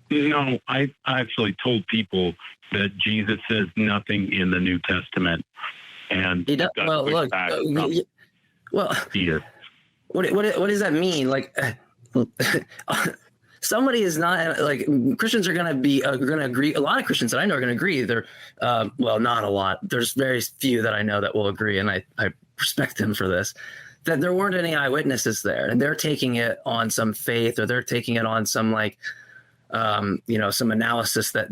No, I actually told people that Jesus says nothing in the New Testament, and He does, well, look, well, here. What does that mean? Like, somebody is not like Christians are going to agree. A lot of Christians that I know are going to agree. They're well, not a lot. There's very few that I know that will agree, and I respect them for this. That there weren't any eyewitnesses there, and they're taking it on some faith, or they're taking it on some like some analysis that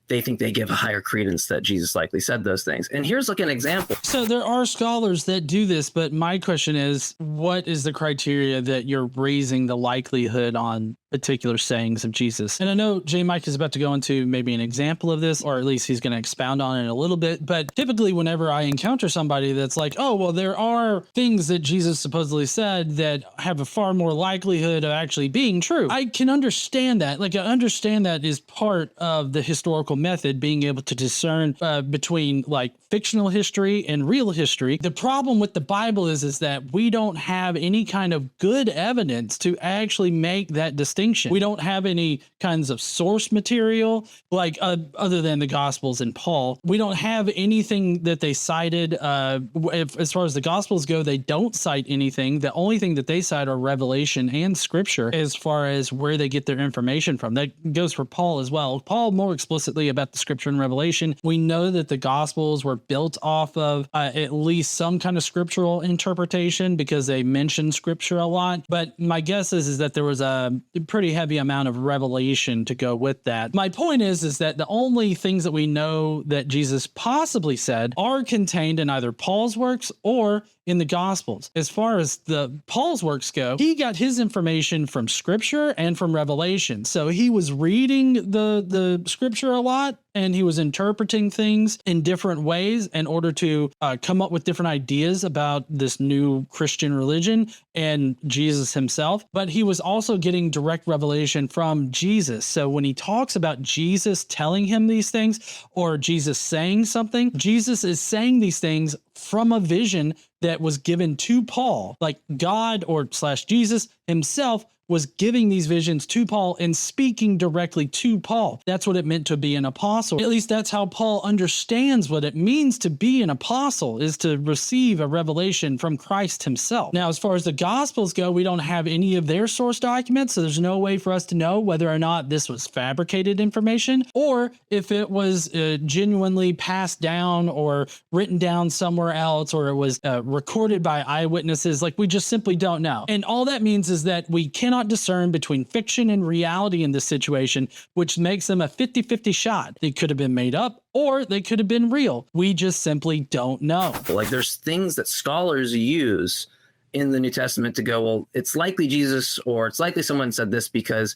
they think they give a higher credence that Jesus likely said those things. And here's like an example. So there are scholars that do this, but my question is, what is the criteria that you're raising the likelihood on particular sayings of Jesus? And I know J. Mike is about to go into maybe an example of this, or at least he's going to expound on it a little bit. But typically whenever I encounter somebody that's like, oh, well, there are things that Jesus supposedly said that have a far more likelihood of actually being true, I can understand that. Like, I understand that is part of the historical method, being able to discern between like fictional history and real history. The problem with the Bible is that we don't have any kind of good evidence to actually make that distinction. We don't have any kinds of source material, like other than the Gospels and Paul. We don't have anything that they cited. As far as the Gospels go, they don't cite anything. The only thing that they cite are Revelation and Scripture as far as where they get their information from. That goes for Paul as well. Paul more explicitly about the Scripture and Revelation. We know that the Gospels were built off of at least some kind of scriptural interpretation because they mention Scripture a lot. But my guess is that there was a pretty heavy amount of revelation to go with that. My point is that the only things that we know that Jesus possibly said are contained in either Paul's works or in the Gospels. As far as the Paul's works go, he got his information from Scripture and from Revelation. So he was reading the Scripture a lot, and he was interpreting things in different ways in order to come up with different ideas about this new Christian religion and Jesus himself. But he was also getting direct revelation from Jesus. So when he talks about Jesus telling him these things or Jesus saying something, Jesus is saying these things from a vision that was given to Paul, like God or / Jesus himself was giving these visions to Paul and speaking directly to Paul. That's what it meant to be an apostle. At least that's how Paul understands what it means to be an apostle, is to receive a revelation from Christ himself. Now, as far as the Gospels go, we don't have any of their source documents, so there's no way for us to know whether or not this was fabricated information or if it was genuinely passed down or written down somewhere else, or it was recorded by eyewitnesses. Like, we just simply don't know. And all that means is that we cannot discern between fiction and reality in this situation, which makes them a 50-50 shot. They could have been made up or they could have been real. We just simply don't know. Like, there's things that scholars use in the New Testament to go, well, it's likely Jesus, or it's likely someone said this because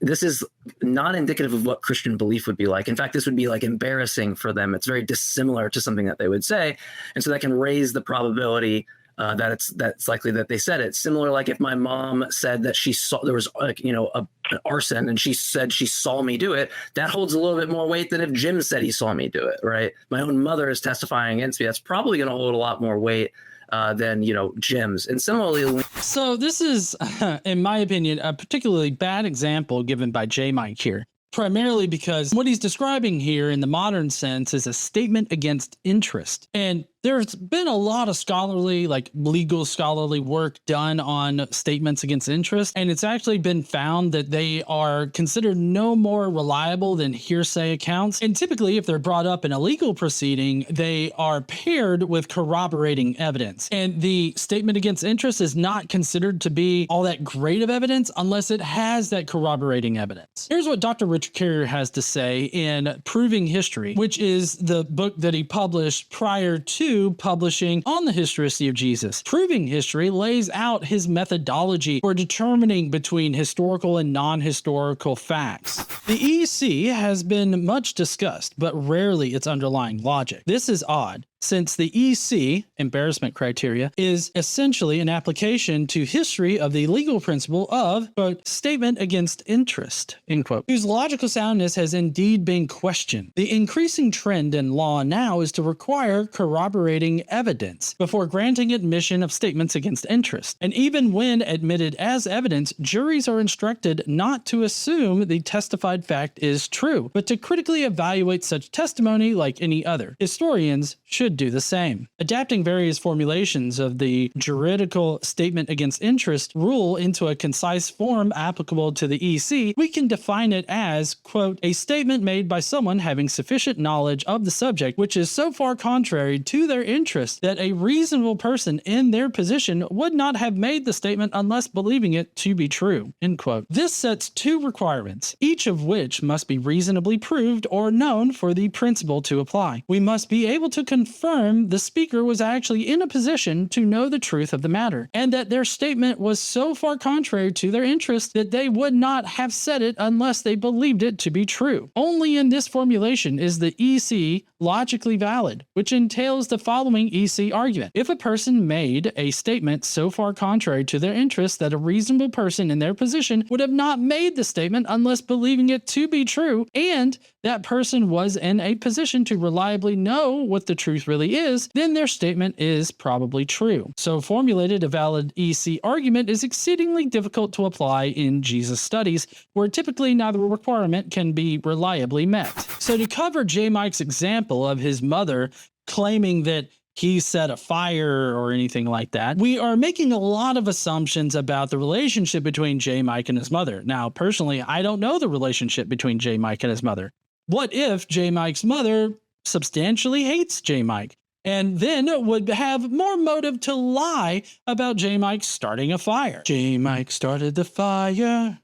this is not indicative of what Christian belief would be like. In fact, this would be like embarrassing for them. It's very dissimilar to something that they would say. And so that can raise the probability that's likely that they said it. Similar, like if my mom said that she saw there was an arson and she said she saw me do it, that holds a little bit more weight than if Jim said he saw me do it, right? My own mother is testifying against me. That's probably going to hold a lot more weight than Jim's. And similarly, so this is, in my opinion, a particularly bad example given by J. Mike here. Primarily because what he's describing here in the modern sense is a statement against interest. And there's been a lot of scholarly, like legal scholarly work done on statements against interest. And it's actually been found that they are considered no more reliable than hearsay accounts. And typically, if they're brought up in a legal proceeding, they are paired with corroborating evidence. And the statement against interest is not considered to be all that great of evidence unless it has that corroborating evidence. Here's what Dr. Richard Carrier has to say in Proving History, which is the book that he published prior to publishing on the historicity of Jesus. Proving History lays out his methodology for determining between historical and non-historical facts. The EC has been much discussed, but rarely its underlying logic. This is odd. since the EC, embarrassment criteria, is essentially an application to history of the legal principle of, quote, statement against interest, end quote, whose logical soundness has indeed been questioned. The increasing trend in law now is to require corroborating evidence before granting admission of statements against interest. And even when admitted as evidence, juries are instructed not to assume the testified fact is true, but to critically evaluate such testimony like any other. Historians should do the same. Adapting various formulations of the juridical statement against interest rule into a concise form applicable to the EC, we can define it as, quote, a statement made by someone having sufficient knowledge of the subject which is so far contrary to their interest that a reasonable person in their position would not have made the statement unless believing it to be true, end quote. This sets two requirements, each of which must be reasonably proved or known for the principle to apply. We must be able to confirm the speaker was actually in a position to know the truth of the matter, and that their statement was so far contrary to their interest that they would not have said it unless they believed it to be true. Only in this formulation is the EC logically valid, which entails the following EC argument. If a person made a statement so far contrary to their interest that a reasonable person in their position would have not made the statement unless believing it to be true, and that person was in a position to reliably know what the truth really is, then their statement is probably true. So formulated, a valid EC argument is exceedingly difficult to apply in Jesus studies, where typically neither requirement can be reliably met. So to cover J. Mike's example of his mother claiming that he set a fire or anything like that, we are making a lot of assumptions about the relationship between J. Mike and his mother. Now, personally, I don't know the relationship between J. Mike and his mother. What if J. Mike's mother substantially hates J. Mike and then would have more motive to lie about J. Mike starting a fire? J. Mike started the fire.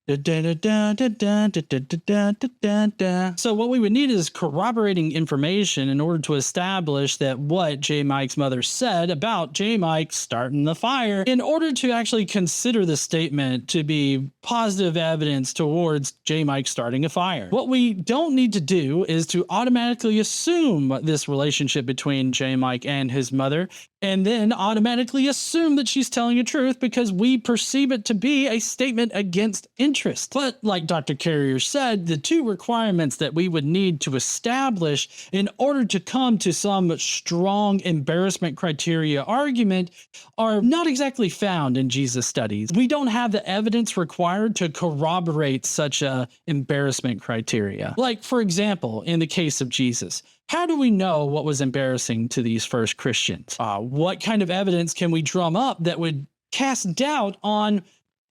So what we would need is corroborating information in order to establish that what J. Mike's mother said about J. Mike starting the fire, in order to actually consider the statement to be positive evidence towards J. Mike starting a fire. What we don't need to do is to automatically assume this relationship between J. Mike and his mother, and then automatically assume that she's telling the truth because we perceive it to be a statement against interest. But like Dr. Carrier said, the two requirements that we would need to establish in order to come to some strong embarrassment criteria argument are not exactly found in Jesus studies. We don't have the evidence required to corroborate such a embarrassment criteria. Like, for example, in the case of Jesus, how do we know what was embarrassing to these first Christians? What kind of evidence can we drum up that would cast doubt on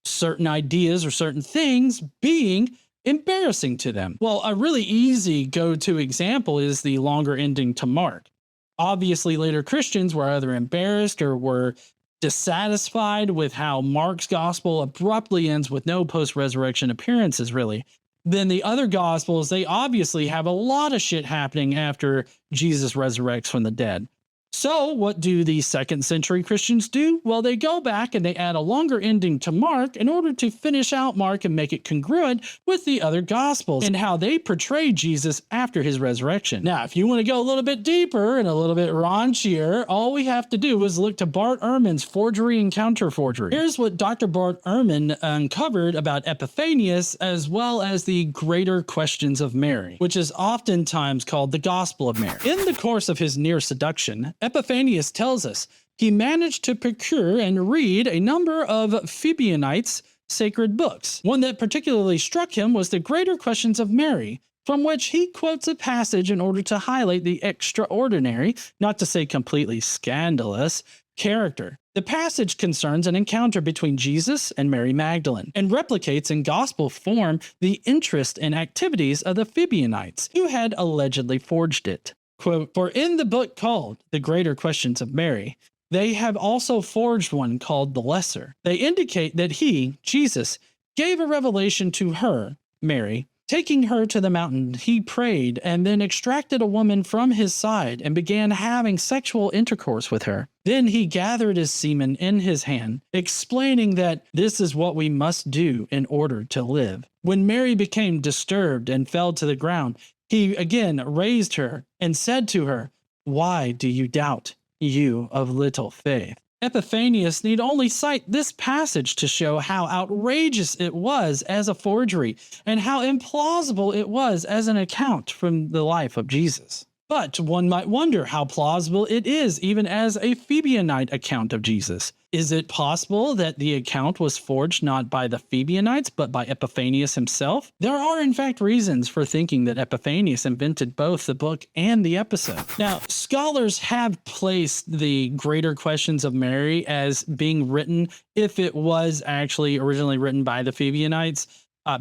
certain ideas or certain things being embarrassing to them? Well, a really easy go-to example is the longer ending to Mark. Obviously, later Christians were either embarrassed or were dissatisfied with how Mark's gospel abruptly ends with no post-resurrection appearances, really. Then the other gospels, they obviously have a lot of shit happening after Jesus resurrects from the dead. So what do the second century Christians do? Well, they go back and they add a longer ending to Mark in order to finish out Mark and make it congruent with the other gospels and how they portray Jesus after his resurrection. Now, if you want to go a little bit deeper and a little bit raunchier, all we have to do is look to Bart Ehrman's Forgery and Counter-Forgery. Here's what Dr. Bart Ehrman uncovered about Epiphanius, as well as the Greater Questions of Mary, which is oftentimes called the Gospel of Mary. In the course of his near seduction, Epiphanius tells us he managed to procure and read a number of Phibionites' sacred books. One that particularly struck him was the Greater Questions of Mary, from which he quotes a passage in order to highlight the extraordinary, not to say completely scandalous, character. The passage concerns an encounter between Jesus and Mary Magdalene and replicates in gospel form the interest and activities of the Phibionites, who had allegedly forged it. Quote, "For in the book called The Greater Questions of Mary, they have also forged one called the Lesser. They indicate that he, Jesus, gave a revelation to her, Mary. Taking her to the mountain, he prayed and then extracted a woman from his side and began having sexual intercourse with her. Then he gathered his semen in his hand, explaining that this is what we must do in order to live. When Mary became disturbed and fell to the ground, he again raised her and said to her, Why do you doubt, you of little faith? Epiphanius need only cite this passage to show how outrageous it was as a forgery and how implausible it was as an account from the life of Jesus. But one might wonder how plausible it is even as a Phibionite account of Jesus. Is it possible that the account was forged not by the Phibionites but by Epiphanius himself? There are in fact reasons for thinking that Epiphanius invented both the book and the episode. Now, scholars have placed the Greater Questions of Mary as being written, if it was actually originally written by the Phibionites,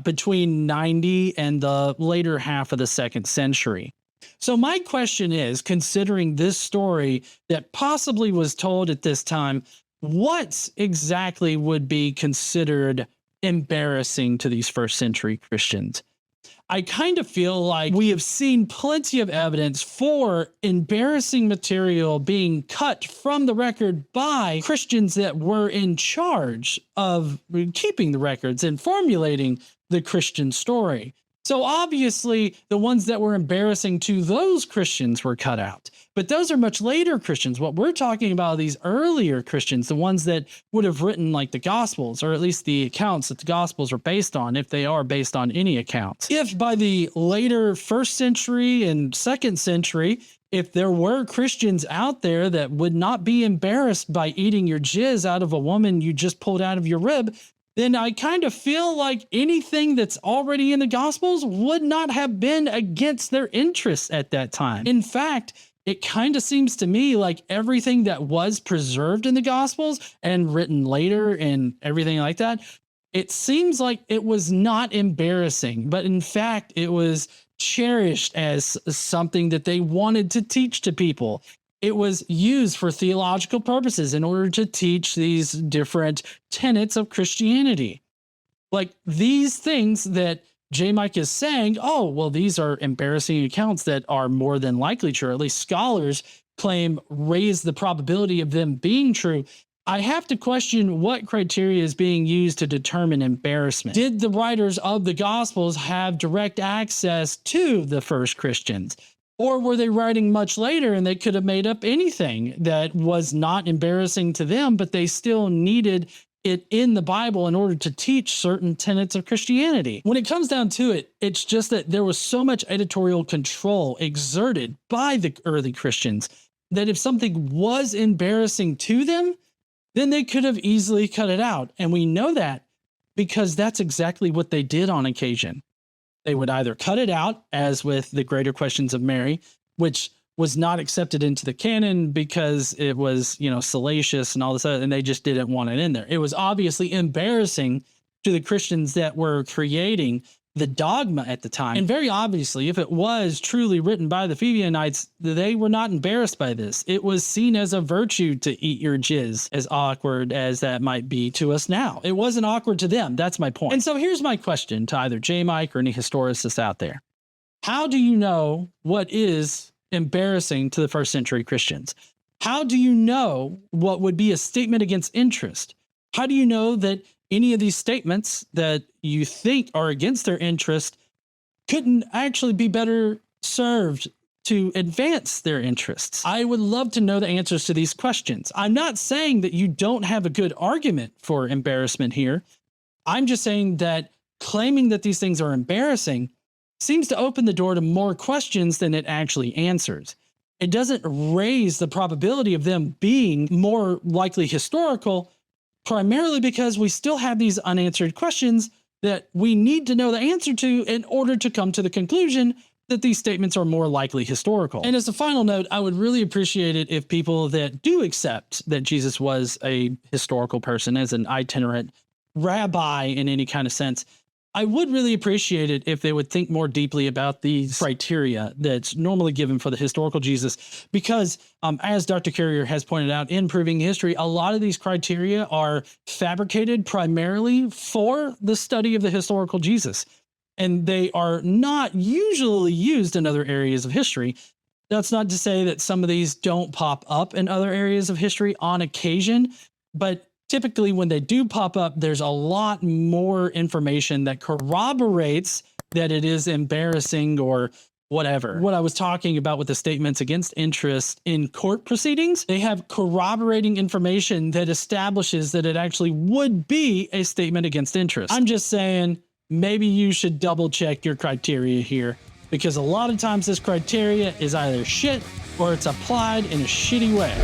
between 90 and the later half of the 2nd century. So my question is, considering this story that possibly was told at this time, what exactly would be considered embarrassing to these 1st century Christians? I kind of feel like we have seen plenty of evidence for embarrassing material being cut from the record by Christians that were in charge of keeping the records and formulating the Christian story. So obviously, the ones that were embarrassing to those Christians were cut out. But those are much later Christians. What we're talking about are these earlier Christians, the ones that would have written like the Gospels, or at least the accounts that the Gospels are based on, if they are based on any accounts. If by the later 1st century and 2nd century, if there were Christians out there that would not be embarrassed by eating your jizz out of a woman you just pulled out of your rib, then I kind of feel like anything that's already in the Gospels would not have been against their interests at that time. In fact, it kind of seems to me like everything that was preserved in the Gospels and written later and everything like that, it seems like it was not embarrassing, but in fact, it was cherished as something that they wanted to teach to people. It was used for theological purposes in order to teach these different tenets of Christianity. Like these things that J. Mike is saying, oh, well, these are embarrassing accounts that are more than likely true, or at least scholars claim raise the probability of them being true. I have to question what criteria is being used to determine embarrassment. Did the writers of the Gospels have direct access to the first Christians? Or were they writing much later and they could have made up anything that was not embarrassing to them, but they still needed it in the Bible in order to teach certain tenets of Christianity? When it comes down to it, it's just that there was so much editorial control exerted by the early Christians that if something was embarrassing to them, then they could have easily cut it out. And we know that because that's exactly what they did on occasion. They would either cut it out, as with the Greater Questions of Mary, which was not accepted into the canon because it was, salacious and all this other, and they just didn't want it in there. It was obviously embarrassing to the Christians that were creating the dogma at the time. And very obviously, if it was truly written by the Phibionites, they were not embarrassed by this. It was seen as a virtue to eat your jizz, as awkward as that might be to us now. It wasn't awkward to them. That's my point. And so here's my question to either J. Mike or any historicists out there. How do you know what is embarrassing to the 1st century Christians? How do you know what would be a statement against interest? How do you know that any of these statements that you think are against their interest couldn't actually be better served to advance their interests? I would love to know the answers to these questions. I'm not saying that you don't have a good argument for embarrassment here. I'm just saying that claiming that these things are embarrassing seems to open the door to more questions than it actually answers. It doesn't raise the probability of them being more likely historical, primarily because we still have these unanswered questions that we need to know the answer to in order to come to the conclusion that these statements are more likely historical. And as a final note, I would really appreciate it if people that do accept that Jesus was a historical person as an itinerant rabbi in any kind of sense, I would really appreciate it if they would think more deeply about these criteria that's normally given for the historical Jesus, because as Dr. Carrier has pointed out in Proving History, a lot of these criteria are fabricated primarily for the study of the historical Jesus, and they are not usually used in other areas of history. That's not to say that some of these don't pop up in other areas of history on occasion, but typically when they do pop up, there's a lot more information that corroborates that it is embarrassing or whatever. What I was talking about with the statements against interest in court proceedings, they have corroborating information that establishes that it actually would be a statement against interest. I'm just saying, maybe you should double check your criteria here, because a lot of times this criteria is either shit or it's applied in a shitty way.